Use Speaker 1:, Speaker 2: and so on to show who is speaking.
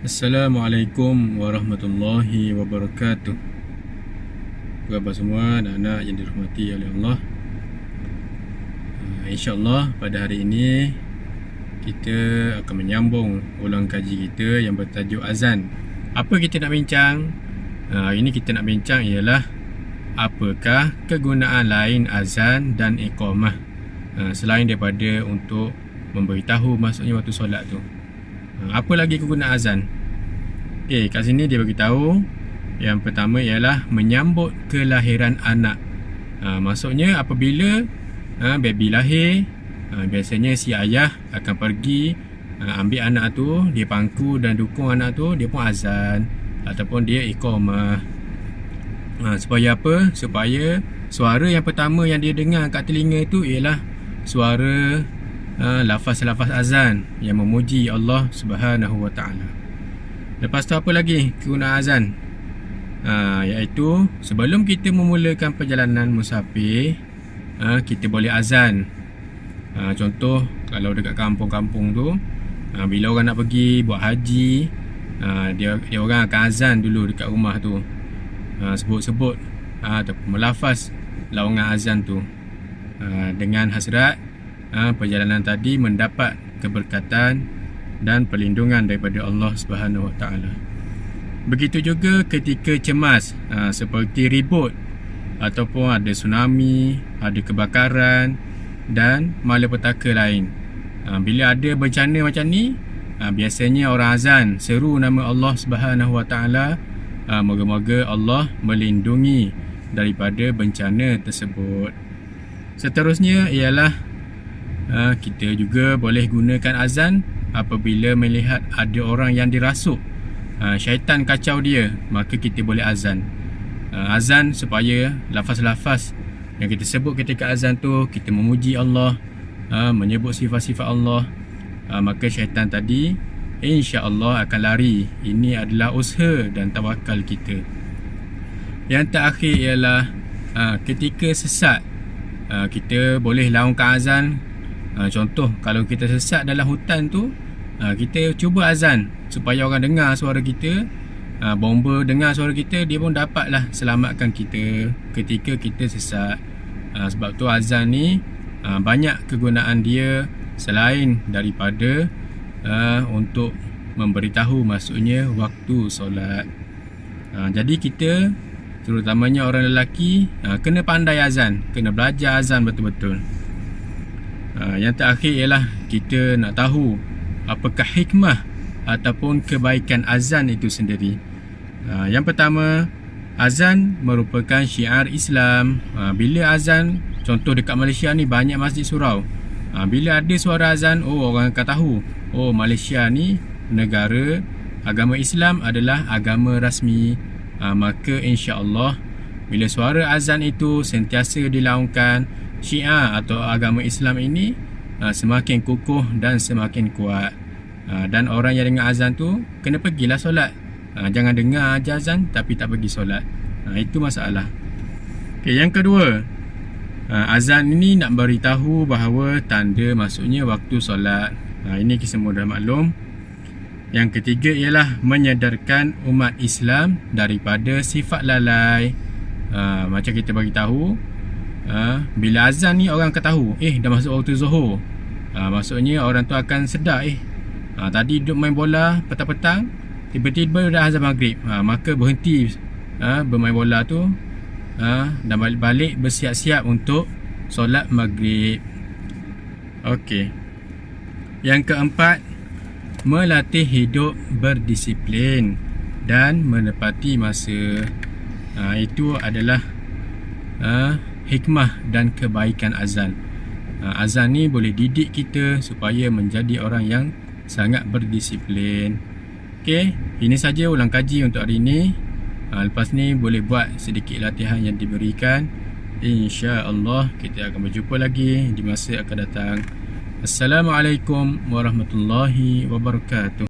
Speaker 1: Assalamualaikum warahmatullahi wabarakatuh. Apa khabar semua anak-anak yang dirahmati oleh Allah. InsyaAllah pada hari ini kita akan menyambung ulang kaji kita yang bertajuk azan. Apa kita nak bincang? Hari ini kita nak bincang ialah apakah kegunaan lain azan dan iqamah selain daripada untuk memberitahu maksudnya waktu solat tu. Apa lagi kegunaan azan? Okey, kat sini dia beritahu yang pertama ialah menyambut kelahiran anak. Maksudnya apabila baby lahir, biasanya si ayah akan pergi ambil anak tu, dia pangku dan dukung anak tu, dia pun azan ataupun dia iqamah. Supaya apa? Supaya suara yang pertama yang dia dengar kat telinga tu ialah suara lafaz-lafaz azan yang memuji Allah Subhanahu Wa Taala. Lepas tu apa lagi kegunaan azan? Iaitu sebelum kita memulakan perjalanan musafir, kita boleh azan. Contoh kalau dekat kampung-kampung tu, bila orang nak pergi buat haji, dia orang akan azan dulu dekat rumah tu, sebut-sebut ataupun melafaz lawangan azan tu, dengan hasrat perjalanan tadi mendapat keberkatan dan perlindungan daripada Allah Subhanahu Wa Taala. Begitu juga ketika cemas, seperti ribut ataupun ada tsunami, ada kebakaran dan malapetaka lain. Bila ada bencana macam ni, biasanya orang azan seru nama Allah Subhanahu Wa Taala. Moga-moga Allah melindungi daripada bencana tersebut. Seterusnya ialah kita juga boleh gunakan azan apabila melihat ada orang yang dirasuk, syaitan kacau dia, maka kita boleh azan. Azan supaya lafaz-lafaz yang kita sebut ketika azan tu, kita memuji Allah, menyebut sifat-sifat Allah, maka syaitan tadi insya-Allah akan lari. Ini adalah usaha dan tawakal kita. Yang terakhir ialah ketika sesat, kita boleh laungkan azan. Contoh kalau kita sesat dalam hutan tu, kita cuba azan supaya orang dengar suara kita, bomba dengar suara kita, dia pun dapatlah selamatkan kita ketika kita sesat. Sebab tu azan ni banyak kegunaan dia selain daripada untuk memberitahu maksudnya waktu solat. Jadi kita, terutamanya orang lelaki, kena pandai azan, kena belajar azan betul-betul. Yang terakhir ialah kita nak tahu apakah hikmah ataupun kebaikan azan itu sendiri. Yang pertama, azan merupakan syiar Islam. Bila azan, contoh dekat Malaysia ni banyak masjid surau. Bila ada suara azan, orang akan tahu, Malaysia ni negara agama Islam adalah agama rasmi. Maka insya-Allah bila suara azan itu sentiasa dilaungkan, syiar atau agama Islam ini semakin kukuh dan semakin kuat. Dan orang yang dengar azan tu kena pergilah solat. Jangan dengar aja azan tapi tak pergi solat. Itu masalah. Okay, yang kedua, azan ini nak beritahu bahawa tanda maksudnya waktu solat. Ini kita semua dah maklum. Yang ketiga ialah menyadarkan umat Islam daripada sifat lalai. Macam kita bagi tahu, bila azan ni orang akan tahu, dah masuk waktu Zuhur. Maksudnya orang tu akan sedar, tadi duduk main bola petang-petang, tiba-tiba dah azan maghrib. Maka berhenti bermain bola tu, dan balik-balik bersiap-siap untuk solat maghrib. Okey. Yang keempat, melatih hidup berdisiplin dan menepati masa. Itu adalah hikmah dan kebaikan azan. Azan ni boleh didik kita supaya menjadi orang yang sangat berdisiplin. Okey, ini saja ulang kaji untuk hari ini. Lepas ni boleh buat sedikit latihan yang diberikan. InsyaAllah kita akan berjumpa lagi di masa akan datang. Assalamualaikum warahmatullahi wabarakatuh.